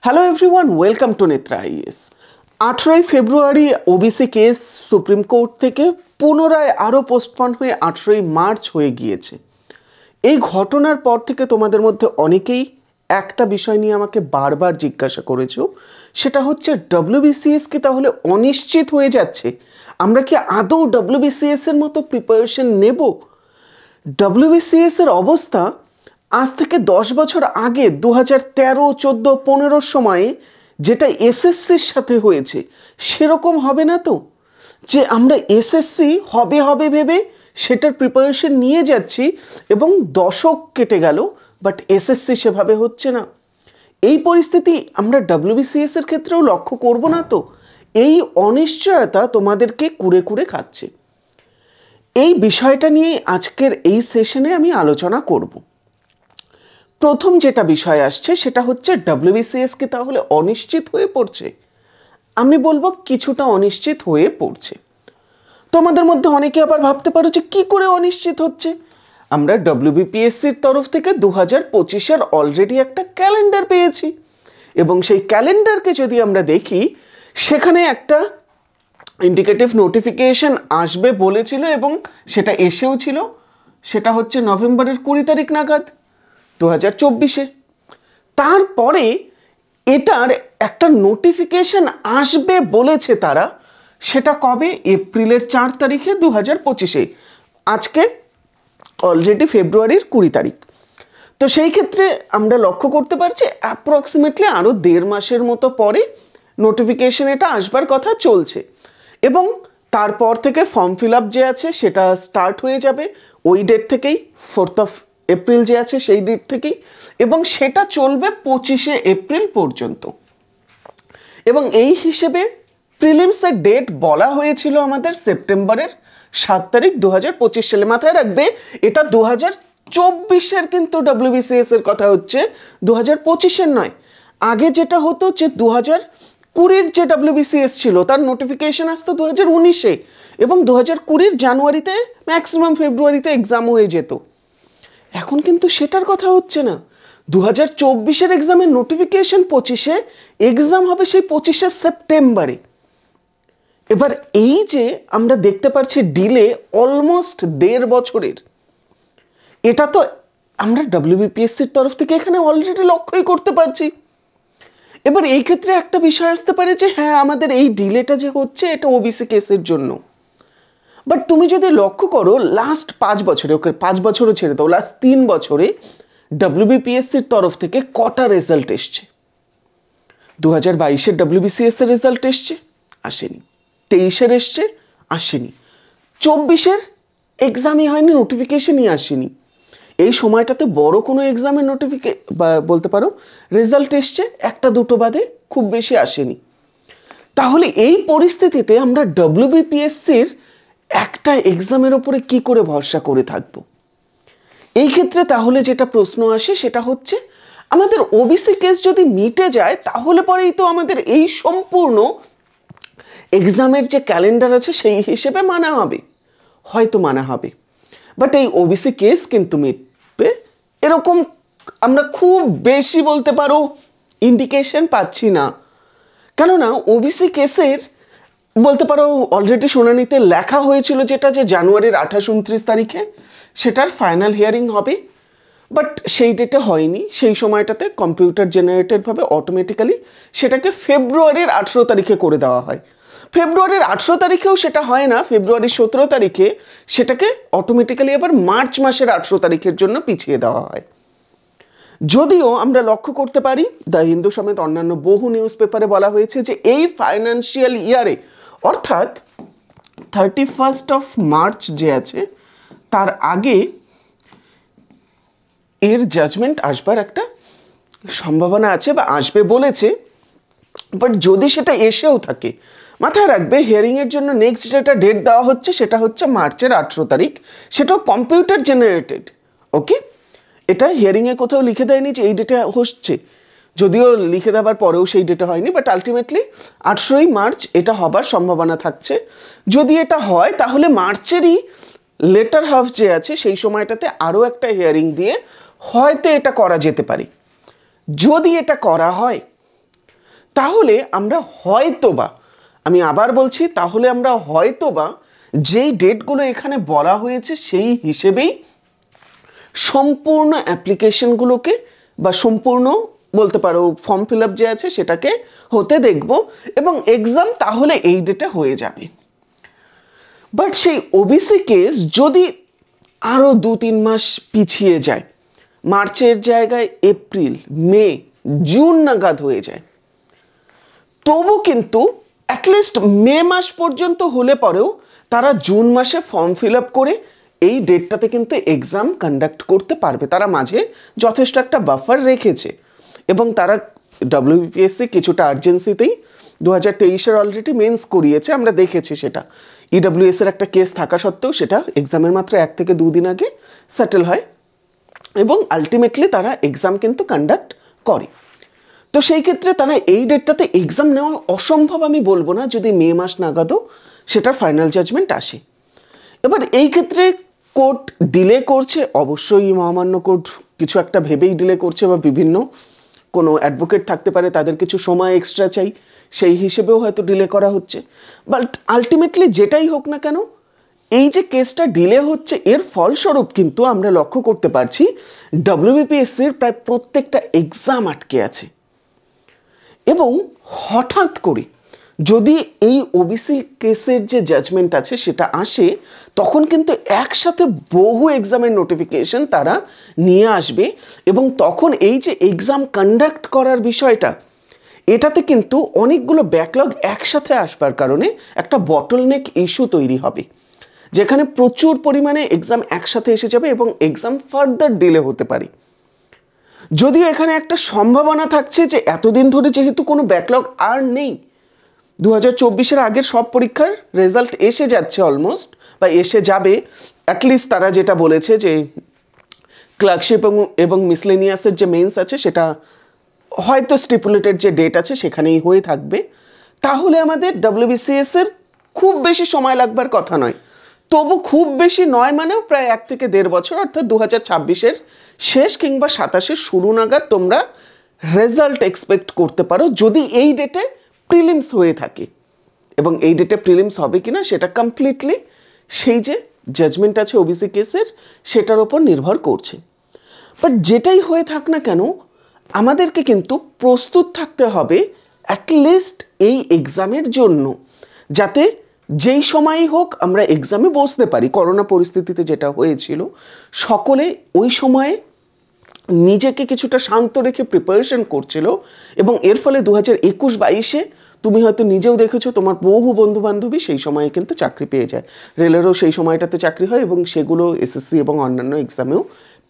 Hello everyone, welcome to Netra IS. 18ই February OBC case supreme court থেকে পুনরায় আরও পোস্টপন হয়ে 18ই মার্চ হয়ে গিয়েছে। এই ঘটনার পর থেকে তোমাদের মধ্যে অনেকেই একটা বিষয় নিয়ে আমাকে বারবার জিজ্ঞাসা করেছো, সেটা হচ্ছে ডব্লিউবিসিএস কি তাহলে অনিশ্চিত হয়ে যাচ্ছে? আমরা কি আদৌ ডব্লিউবিসিএস এর মতো প্রিপারেশন নেব? ডব্লিউবিসিএস এর অবস্থা আজ থেকে 10 বছর আগে 2013, 14, 15 সময়ে যেটা এসএসসির সাথে হয়েছে সেরকম হবে না তো, যে আমরা এসএসসি হবে হবে ভেবে সেটার প্রিপারেশন নিয়ে যাচ্ছি এবং দশক কেটে গেল, বাট এসএসসি সেভাবে হচ্ছে না। এই পরিস্থিতি আমরা ডব্লিউবিসিএস এর ক্ষেত্রেও লক্ষ্য করব না তো? এই অনিশ্চয়তা তোমাদেরকে কুরে কুরে খাচ্ছে। এই বিষয়টা নিয়ে আজকের এই সেশনে আমি আলোচনা করব। প্রথম যেটা বিষয় আসছে সেটা হচ্ছে ডব্লিউবিসিএস কি তাহলে অনিশ্চিত হয়ে পড়ছে? আমি বলবো কিছুটা অনিশ্চিত হয়ে পড়ছে। তোমাদের মধ্যে অনেকে আবার ভাবতে পারো যে কী করে অনিশ্চিত হচ্ছে? আমরা ডব্লিউবিপিএসসির তরফ থেকে 2025-এর অলরেডি একটা ক্যালেন্ডার পেয়েছি এবং সেই ক্যালেন্ডারকে যদি আমরা দেখি সেখানে একটা ইন্ডিকেটিভ নোটিফিকেশন আসবে বলেছিল এবং সেটা এসেও ছিল। সেটা হচ্ছে নভেম্বরের 20 তারিখ নাগাদ 2024-এ। তারপরে এটার একটা নোটিফিকেশন আসবে বলেছে তারা, সেটা কবে? এপ্রিলের 4 তারিখে 2025-এ। আজকে অলরেডি ফেব্রুয়ারির 20 তারিখ। তো সেই ক্ষেত্রে আমরা লক্ষ্য করতে পারছি অ্যাপ্রক্সিমেটলি আরও 1.5 মাসের মতো পরে নোটিফিকেশন এটা আসবার কথা চলছে এবং তারপর থেকে ফর্ম ফিল আপ যে আছে সেটা স্টার্ট হয়ে যাবে ওই ডেট থেকেই, 4 এপ্রিল যে আছে সেই ডেট থেকেই, এবং সেটা চলবে 25 এপ্রিল পর্যন্ত। এবং এই হিসেবে প্রিলিমসের ডেট বলা হয়েছিল আমাদের সেপ্টেম্বরের 7 তারিখ 2025 সালে। মাথায় রাখবে এটা 2024-এর কিন্তু ডব্লিউবিসিএস এর কথা হচ্ছে, 2025-এর নয়। আগে যেটা হতো যে 2020-এর যে ডব্লিউবিসিএস ছিল তার নোটিফিকেশন আসতো 2019-এ এবং 2020-এর জানুয়ারিতে ম্যাক্সিমাম ফেব্রুয়ারিতে এক্সাম হয়ে যেত। এখন কিন্তু সেটার কথা হচ্ছে না। 2024-এর এক্সামের নোটিফিকেশন 25-এ, এক্সাম হবে সেই 25 সেপ্টেম্বরে। এবার এই যে আমরা দেখতে পাচ্ছি ডিলে অলমোস্ট 1.5 বছরের, এটা তো আমরা ডব্লিউবিপিএসসির তরফ থেকে এখানে অলরেডি লক্ষ্যই করতে পারছি। এবার এই ক্ষেত্রে একটা বিষয় আসতে পারে যে হ্যাঁ, আমাদের এই ডিলেটা যে হচ্ছে এটা ওবিসি কেসের জন্য, বাট তুমি যদি লক্ষ্য করো লাস্ট 5 বছরে, ওকে 5 বছরও ছেড়ে দাও, লাস্ট 3 বছরে ডব্লিউবিপিএসসির তরফ থেকে কটা রেজাল্ট এসছে? 2022-এর ডব্লিউবিসিএস এর রেজাল্ট এসছে, আসেনি। 23-এর এসছে, আসেনি। 24-এর এক্সামই হয়নি, নোটিফিকেশনই আসেনি। এই সময়টাতে বড় কোনো এক্সামের বলতে পারো রেজাল্ট এসছে, একটা দুটো বাদে, খুব বেশি আসেনি। তাহলে এই পরিস্থিতিতে আমরা ডব্লিউবিপিএসসির একটা এক্সামের ওপরে কি করে ভরসা করে থাকবো? এই ক্ষেত্রে তাহলে যেটা প্রশ্ন আসে সেটা হচ্ছে আমাদের ওবিসি কেস যদি মিটে যায় তাহলে পরেই তো আমাদের এই সম্পূর্ণ এক্সামের যে ক্যালেন্ডার আছে সেই হিসেবে মানা হবে, হয়তো মানা হবে। বাট এই ওবিসি কেস কিন্তু মিটবে এরকম আমরা খুব বেশি বলতে পারো ইন্ডিকেশন পাচ্ছি না। কেননা ওবিসি কেসের বলতে পারো অলরেডি শুনানিতে লেখা হয়েছিল যেটা যে জানুয়ারির 28-29 তারিখে সেটার ফাইনাল হিয়ারিং হবে, বাট সেই ডেটে হয়নি। সেই সময়টাতে কম্পিউটার জেনারেটেডভাবে অটোমেটিক্যালি সেটাকে ফেব্রুয়ারির 18 তারিখে করে দেওয়া হয়। ফেব্রুয়ারির 18 তারিখেও সেটা হয় না, ফেব্রুয়ারির 17 তারিখে সেটাকে অটোমেটিক্যালি আবার মার্চ মাসের 18 তারিখের জন্য পিছিয়ে দেওয়া হয়। যদিও আমরা লক্ষ্য করতে পারি দ্য হিন্দু সমেত অন্যান্য বহু নিউজ পেপারে বলা হয়েছে যে এই ফাইন্যান্সিয়াল ইয়ারে অর্থাৎ 31 মার্চ যে আছে তার আগে এর জাজমেন্ট আসবার একটা সম্ভাবনা আছে বা আসবে বলেছে। বাট যদি সেটা এসেও থাকে, মাথায় রাখবে হিয়ারিংয়ের জন্য নেক্সট যেটা ডেট দেওয়া হচ্ছে সেটা হচ্ছে মার্চের 18 তারিখ, সেটাও কম্পিউটার জেনারেটেড। ওকে, এটা হিয়ারিংয়ে কোথাও লিখে দেয়নি যে এই ডেটে হচ্ছে, যদিও লিখে দেওয়ার পরেও সেই ডেটে হয়নি, বাট আলটিমেটলি 18ই মার্চ এটা হবার সম্ভাবনা থাকছে। যদি এটা হয় তাহলে মার্চেরই লেটার হাফ যে আছে সেই সময়টাতে আরও একটা হিয়ারিং দিয়ে হয়তো এটা করা যেতে পারে। যদি এটা করা হয় তাহলে আমরা হয়তোবা, আমি আবার বলছি, তাহলে আমরা হয়তোবা যেই ডেটগুলো এখানে বলা হয়েছে সেই হিসেবেই সম্পূর্ণ অ্যাপ্লিকেশনগুলোকে বা সম্পূর্ণ বলতে পারো ফর্ম ফিল আপ যে আছে সেটাকে হতে দেখব, এবং এক্সাম তাহলে এই ডেটে হয়ে যাবে। বাট সেই ওবিসি কেস যদি আরও 2-3 মাস পিছিয়ে যায়, মার্চের জায়গায় এপ্রিল, মে, জুন নাগাদ হয়ে যায়, তবু কিন্তু অ্যাটলিস্ট মে মাস পর্যন্ত হলে পরেও তারা জুন মাসে ফর্ম ফিল আপ করে এই ডেটটাতে কিন্তু এক্সাম কন্ডাক্ট করতে পারবে। তারা মাঝে যথেষ্ট একটা বাফার রেখেছে এবং তারা ডব্লিউবিপিএসসি কিছুটা আর্জেন্সিতেই 2023-এর অলরেডি মেন্স করিয়েছে, আমরা দেখেছি সেটা। ইডব্লিউএস-এর একটা কেস থাকা সত্ত্বেও সেটা এক্সামের মাত্র 1 থেকে 2 দিন আগে সেটেল হয় এবং আলটিমেটলি তারা এক্সাম কিন্তু কন্ডাক্ট করে। তো সেই ক্ষেত্রে তারা এই ডেটটাতে এক্সাম নেওয়া অসম্ভব আমি বলবো না, যদি মে মাস নাগাদও সেটার ফাইনাল জাজমেন্ট আসে। এবার এই ক্ষেত্রে কোর্ট ডিলে করছে, অবশ্যই মহামান্য কোর্ট কিছু একটা ভেবেই ডিলে করছে, বা বিভিন্ন কোনো অ্যাডভোকেট থাকতে পারে, তাদের কিছু সময় এক্সট্রা চাই, সেই হিসেবেও হয়তো ডিলে করা হচ্ছে। বাট আলটিমেটলি যেটাই হোক না কেন, এই যে কেসটা ডিলে হচ্ছে এর ফলস্বরূপ কিন্তু আমরা লক্ষ্য করতে পারছি ডব্লিউবিপিএসসির প্রায় প্রত্যেকটা এক্সাম আটকে আছে। এবং হঠাৎ করে যদি এই ওবিসি কেসের যে জাজমেন্ট আছে সেটা আসে, তখন কিন্তু একসাথে বহু এক্সামের নোটিফিকেশন তারা নিয়ে আসবে, এবং তখন এই যে এক্সাম কন্ডাক্ট করার বিষয়টা, এটাতে কিন্তু অনেকগুলো ব্যাকলগ একসাথে আসবার কারণে একটা বটলনেক ইস্যু তৈরি হবে, যেখানে প্রচুর পরিমাণে এক্সাম একসাথে এসে যাবে এবং এক্সাম ফার্দার ডিলে হতে পারে। যদিও এখানে একটা সম্ভাবনা থাকছে যে এতদিন ধরে যেহেতু কোনো ব্যাকলগ আর নেই, 2024-এর আগের সব পরীক্ষার রেজাল্ট এসে যাচ্ছে অলমোস্ট, বা এসে যাবে অ্যাটলিস্ট, তারা যেটা বলেছে যে ক্লার্কশিপ এবং মিসলেনিয়াসের যে মেন্স আছে সেটা হয়তো স্টিপুলেটেড যে ডেট আছে সেখানেই হয়ে থাকবে। তাহলে আমাদের ডব্লিউবিসিএস-এর খুব বেশি সময় লাগবার কথা নয়, তবু খুব বেশি নয় মানেও প্রায় 1 থেকে 1.5 বছর, অর্থাৎ 2026-এর শেষ কিংবা 27-এর শুরু নাগাদ তোমরা রেজাল্ট এক্সপেক্ট করতে পারো, যদি এই ডেটে প্রিলিমস হয়ে থাকে। এবং এই ডেটে প্রিলিমস হবে কিনা সেটা কমপ্লিটলি সেই যে জাজমেন্ট আছে ওবিসি কেসের সেটার ওপর নির্ভর করছে। বাট যেটাই হয়ে থাক না কেন, আমাদেরকে কিন্তু প্রস্তুত থাকতে হবে অ্যাটলিস্ট এই এক্সামের জন্য, যাতে যেই সময়ই হোক আমরা এক্সামে বসতে পারি। করোনা পরিস্থিতিতে যেটা হয়েছিল, সকলে ওই সময়ে নিজেকে কিছুটা শান্ত রেখে প্রিপারেশন করছিল, এবং এর ফলে 2021-22-এ তুমি হয়তো নিজেও দেখেছো তোমার বহু বন্ধু বান্ধবী সেই সময়ে কিন্তু চাকরি পেয়ে যায়। রেলেরও সেই সময়টাতে চাকরি হয় এবং সেগুলো এসএসসি এবং অন্যান্য এক্সামেও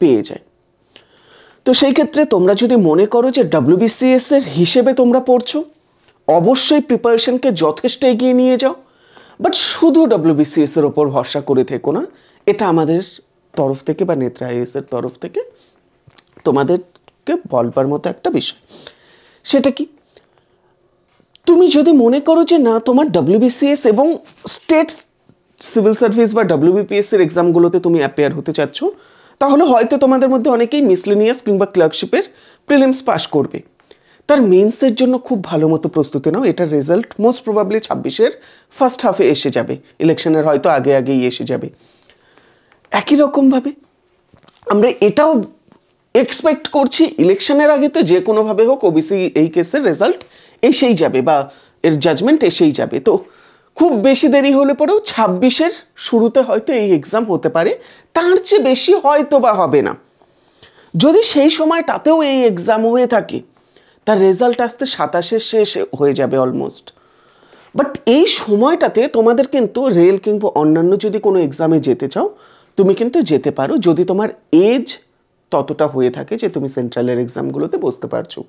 পেয়ে যায়। তো সেই ক্ষেত্রে তোমরা যদি মনে করো যে ডব্লিউবিসিএস-এর হিসেবে তোমরা পড়ছো, অবশ্যই প্রিপারেশনকে যথেষ্ট এগিয়ে নিয়ে যাও। বাট শুধু ডব্লিউবিসিএস-এর ওপর ভরসা করে থেকো না, এটা আমাদের তরফ থেকে বা নেত্রা আইএএস-এর তরফ থেকে তোমাদেরকে বলবার মতো একটা বিষয়। সেটা কি, তুমি যদি মনে করো যে না তোমার ডব্লিউবিসিএস এবং স্টেট সিভিল সার্ভিস বা ডব্লিউবিপিএসসির এক্সামগুলোতে তুমি অ্যাপিয়ার হতে চাচ্ছ, তাহলে হয়তো তোমাদের মধ্যে অনেকেই মিসলেনিয়াস কিংবা ক্লার্কশিপের প্রিলিমস পাস করবে। তার মেন্সের জন্য খুব ভালো মতো প্রস্তুতি নাও। এটার রেজাল্ট মোস্ট প্রবাবলি 26-এর ফার্স্ট হাফে এসে যাবে, ইলেকশনের হয়তো আগেই এসে যাবে। একই রকমভাবে আমরা এটাও এক্সপেক্ট করছি ইলেকশনের আগে তো যে কোনোভাবে হোক ওবিসি এই কেসের রেজাল্ট এসেই যাবে বা এর জাজমেন্ট এসেই যাবে। তো খুব বেশি দেরি হলে পরেও 26-এর শুরুতে হয়তো এই এক্সাম হতে পারে, তার চেয়ে বেশি হয়তো বা হবে না। যদি সেই সময়টাতেও এই এক্সাম হয়ে থাকে, তার রেজাল্ট আসতে 27-এর শেষ হয়ে যাবে অলমোস্ট। বাট এই সময়টাতে তোমাদের কিন্তু রেল কিংবা অন্যান্য যদি কোনো এক্সামে যেতে চাও, তুমি কিন্তু যেতে পারো, যদি তোমার এজ ততটা হয়ে থাকে যে তুমি সেন্ট্রালের এক্সামগুলোতে বসতে পারছো,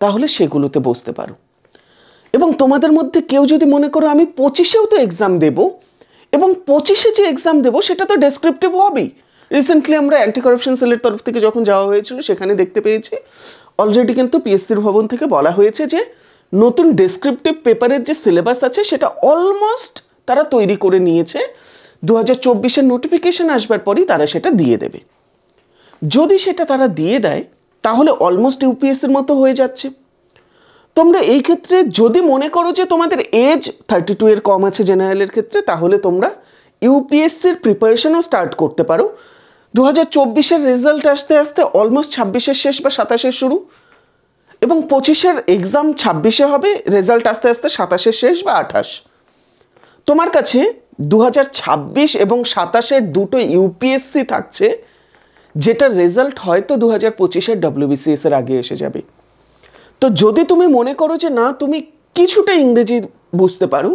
তাহলে সেগুলোতে বসতে পারো। এবং তোমাদের মধ্যে কেউ যদি মনে করো আমি 25-এও তো এক্সাম দেবো, এবং 25-এ যে এক্সাম দেবো সেটা তো ডেসক্রিপটিভ হবেই। রিসেন্টলি আমরা অ্যান্টি কারাপশন সেলের তরফ থেকে যখন যাওয়া হয়েছিল, সেখানে দেখতে পেয়েছি অলরেডি কিন্তু পিএসসির ভবন থেকে বলা হয়েছে যে নতুন ডেসক্রিপটিভ পেপারের যে সিলেবাস আছে সেটা অলমোস্ট তারা তৈরি করে নিয়েছে। 2024-এর নোটিফিকেশন আসবার পরই তারা সেটা দিয়ে দেবে। যদি সেটা তারা দিয়ে দেয় তাহলে অলমোস্ট ইউপিএসসির মতো হয়ে যাচ্ছে। তোমরা এই ক্ষেত্রে যদি মনে করো যে তোমাদের এজ 32 এর কম আছে জেনারেলের ক্ষেত্রে, তাহলে তোমরা ইউপিএসসির প্রিপারেশনও স্টার্ট করতে পারো। 2024-এর রেজাল্ট আসতে আসতে অলমোস্ট 26-এর শেষ বা 27-এর শুরু, এবং 25-এর এক্সাম 26-এ হবে, রেজাল্ট আসতে আসতে 27-এর শেষ বা 28। তোমার কাছে 2026 এবং 27-এর দুটো ইউপিএসসি থাকছে, যেটার রেজাল্ট হয়তো 2025-এর ডব্লিউবিসিএস এর আগে এসে যাবে। তো যদি তুমি মনে করো যে না তুমি কিছুটা ইংরেজি বুঝতে পারো,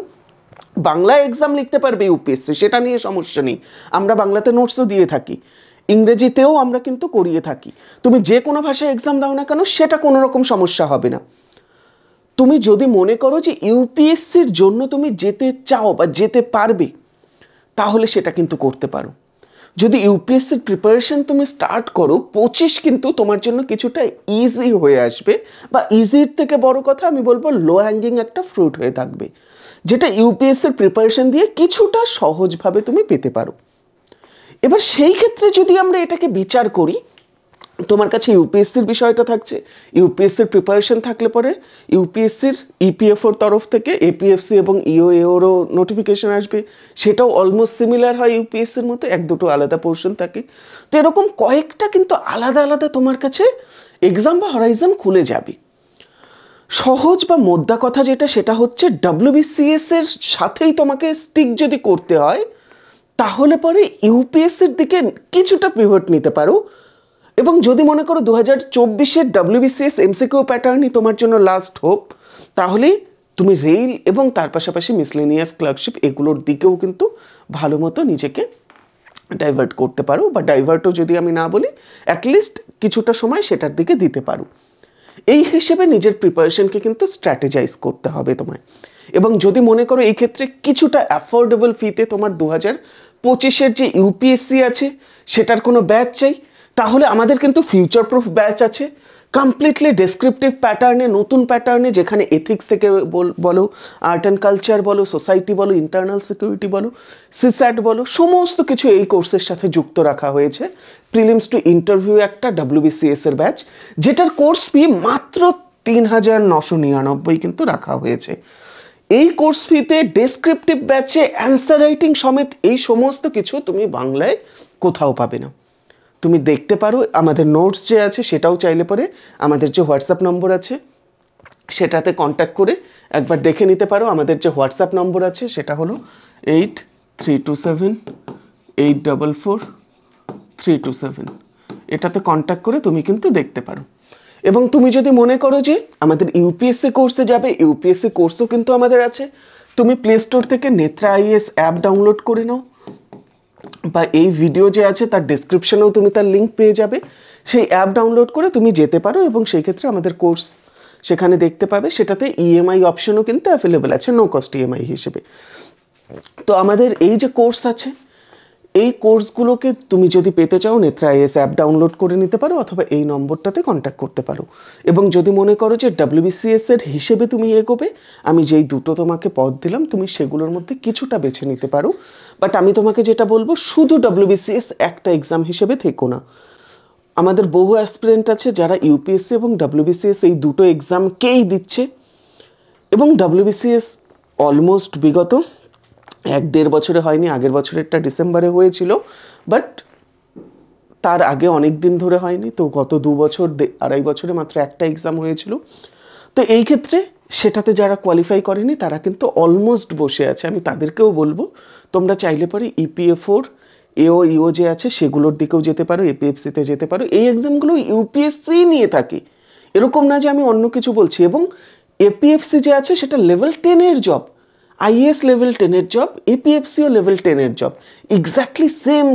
বাংলা এক্সাম লিখতে পারবে ইউপিএসসি, সেটা নিয়ে সমস্যা নেই, আমরা বাংলাতে নোটসও দিয়ে থাকি, ইংরেজিতেও আমরা কিন্তু করিয়ে থাকি, তুমি যে কোনো ভাষায় এক্সাম দাও না কেন সেটা কোনো রকম সমস্যা হবে না। তুমি যদি মনে করো যে ইউপিএসসির জন্য তুমি যেতে চাও বা যেতে পারবে, তাহলে সেটা কিন্তু করতে পারো। যদি ইউপিএসসির প্রিপারেশন তুমি স্টার্ট করো, 25 কিন্তু তোমার জন্য কিছুটা ইজি হয়ে আসবে, বা ইজির থেকে বড় কথা আমি বলবো লো হ্যাঙ্গিং একটা ফ্রুট হয়ে থাকবে, যেটা ইউপিএসসির প্রিপারেশন দিয়ে কিছুটা সহজভাবে তুমি পেতে পারো। এবার সেই ক্ষেত্রে যদি আমরা এটাকে বিচার করি, তোমার কাছে ইউপিএসসির বিষয়টা থাকছে, ইউপিএসসির প্রিপারেশন থাকলে পরে ইউপিএসসির ইপিএফওর তরফ থেকে এপিএফসি এবং ইওএওরও নোটিফিকেশন আসবে, সেটাও অলমোস্ট সিমিলার হয় ইউপিএসসির মতো, এক দুটো আলাদা পোর্শন থাকে। তো এরকম কয়েকটা কিন্তু আলাদা আলাদা তোমার কাছে এক্সাম বা হরাইজন খুলে যাবে। সহজ বা মোদ্দা কথা যেটা, সেটা হচ্ছে ডব্লিউবিসিএস এর সাথেই তোমাকে স্টিক যদি করতে হয়, তাহলে পরে ইউপিএসসির দিকে কিছুটা পিভট নিতে পারো। এবং যদি মনে করো 2024-এর ডব্লিউবিসিএস এমসিকিউ প্যাটার্নই তোমার জন্য লাস্ট হোপ, তাহলে তুমি রেল এবং তার পাশাপাশি মিসলেনিয়াস ক্লার্কশিপ এগুলোর দিকেও কিন্তু ভালো মতো নিজেকে ডাইভার্ট করতে পারো, বা ডাইভার্টও যদি আমি না বলি, অ্যাটলিস্ট কিছুটা সময় সেটার দিকে দিতে পারো। এই হিসেবে নিজের প্রিপারেশনকে কিন্তু স্ট্র্যাটেজাইজ করতে হবে তোমায়। এবং যদি মনে করো এই ক্ষেত্রে কিছুটা অ্যাফোর্ডেবল ফিতে তোমার 2025-এর যে ইউপিএসসি আছে সেটার কোনো ব্যাচ চাই, তাহলে আমাদের কিন্তু ফিউচার প্রুফ ব্যাচ আছে, কমপ্লিটলি ডেসক্রিপটিভ প্যাটার্নে, নতুন প্যাটার্নে, যেখানে এথিক্স থেকে বলো, আর্ট অ্যান্ড কালচার বলো, সোসাইটি বলো, ইন্টারনাল সিকিউরিটি বলো, সিস্যাট বলো, সমস্ত কিছু এই কোর্সের সাথে যুক্ত রাখা হয়েছে। প্রিলিমস টু ইন্টারভিউ একটা ডব্লিউবিসিএস এর ব্যাচ, যেটার কোর্স ফি মাত্র 3,999 কিন্তু রাখা হয়েছে। এই কোর্স ফিতে ডেসক্রিপটিভ ব্যাচে অ্যান্সার রাইটিং সমেত এই সমস্ত কিছু তুমি বাংলায় কোথাও পাবে না। তুমি দেখতে পারো আমাদের নোটস যে আছে সেটাও চাইলে পরে আমাদের যে হোয়াটসঅ্যাপ নম্বর আছে সেটাতে কন্ট্যাক্ট করে একবার দেখে নিতে পারো। আমাদের যে হোয়াটসঅ্যাপ নম্বর আছে সেটা হলো 8327844327। এটাতে কন্ট্যাক্ট করে তুমি কিন্তু দেখতে পারো। এবং তুমি যদি মনে করো যে আমাদের ইউপিএসসি কোর্সে যাবে, ইউপিএসসি কোর্সও কিন্তু আমাদের আছে, তুমি প্লে স্টোর থেকে নেত্রা আইএএস অ্যাপ ডাউনলোড করে নাও, বা এই ভিডিও যে আছে তার ডেসক্রিপশনেও তুমি তার লিঙ্ক পেয়ে যাবে, সেই অ্যাপ ডাউনলোড করে তুমি যেতে পারো এবং সেই ক্ষেত্রে আমাদের কোর্স সেখানে দেখতে পাবে। সেটাতে ইএমআই অপশনও কিন্তু অ্যাভেলেবেল আছে, নো কস্ট ইএমআই হিসেবে। তো আমাদের এই যে কোর্স আছে, এই কোর্সগুলোকে তুমি যদি পেতে চাও নেত্রা আইএএস অ্যাপ ডাউনলোড করে নিতে পারো, অথবা এই নম্বরটাতে কন্ট্যাক্ট করতে পারো। এবং যদি মনে করো যে ডব্লিউবিসিএস এর হিসেবে তুমি এগোবে, আমি যেই দুটো তোমাকে পদ দিলাম তুমি সেগুলোর মধ্যে কিছুটা বেছে নিতে পারো। বাট আমি তোমাকে যেটা বলবো, শুধু ডব্লিউবিসিএস একটা এক্সাম হিসেবে থেকো না। আমাদের বহু অ্যাসপিরেন্ট আছে যারা ইউপিএসসি এবং ডব্লিউবিসিএস এই দুটো এক্সামকেই দিচ্ছে, এবং ডব্লিউবিসিএস অলমোস্ট বিগত 1-1.5 বছরে হয়নি, আগের বছরেরটা ডিসেম্বরে হয়েছিল, বাট তার আগে অনেক দিন ধরে হয়নি। তো গত 2 বছর 2.5 বছরে মাত্র একটা এক্সাম হয়েছিল। তো এই ক্ষেত্রে সেটাতে যারা কোয়ালিফাই করেনি তারা কিন্তু অলমোস্ট বসে আছে। আমি তাদেরকেও বলবো তোমরা চাইলে পরে ইপিএফওর ইও যে আছে সেগুলোর দিকেও যেতে পারো, এপিএফসিতে যেতে পারো। এই এক্সামগুলো ইউপিএসসি নিয়ে থাকে, এরকম না যে আমি অন্য কিছু বলছি। এবং এপিএফসি যে আছে সেটা লেভেল 10-এর জব, আইএএস লেভেল 10-এর জব, এপিএফসিও লেভেল 10-এর জব, এক্স্যাক্টলি সেম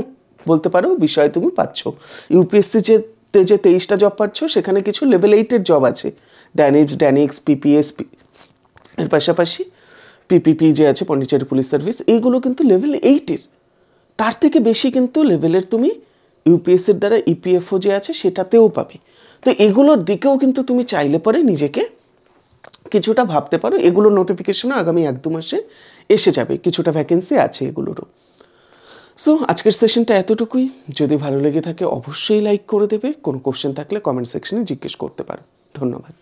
বলতে পারো বিষয় তুমি পাচ্ছ। ইউপিএসসি যে 23টা জব পাচ্ছ, সেখানে কিছু লেভেল 8-এর জব আছে, ড্যানিক্স, পিপিএস, এর পাশাপাশি পিপিপি যে আছে পন্ডিচেরি পুলিশ সার্ভিস, এইগুলো কিন্তু লেভেল 8-এর। তার থেকে বেশি কিন্তু লেভেলের তুমি ইউপিএসসির দ্বারা ইপিএফও যে আছে সেটাতেও পাবে। তো এগুলোর দিকেও কিন্তু তুমি চাইলে পরে নিজেকে কিছুটা ভাবতে পারো। এগুলোর নোটিফিকেশনও আগামী 1-2 মাসে এসে যাবে, কিছুটা ভ্যাকেন্সি আছে এগুলোরও। সো আজকের সেশনটা এতটুকুই। যদি ভালো লেগে থাকে অবশ্যই লাইক করে দেবে। কোনো কোশ্চেন থাকলে কমেন্ট সেকশনে জিজ্ঞেস করতে পারো। ধন্যবাদ।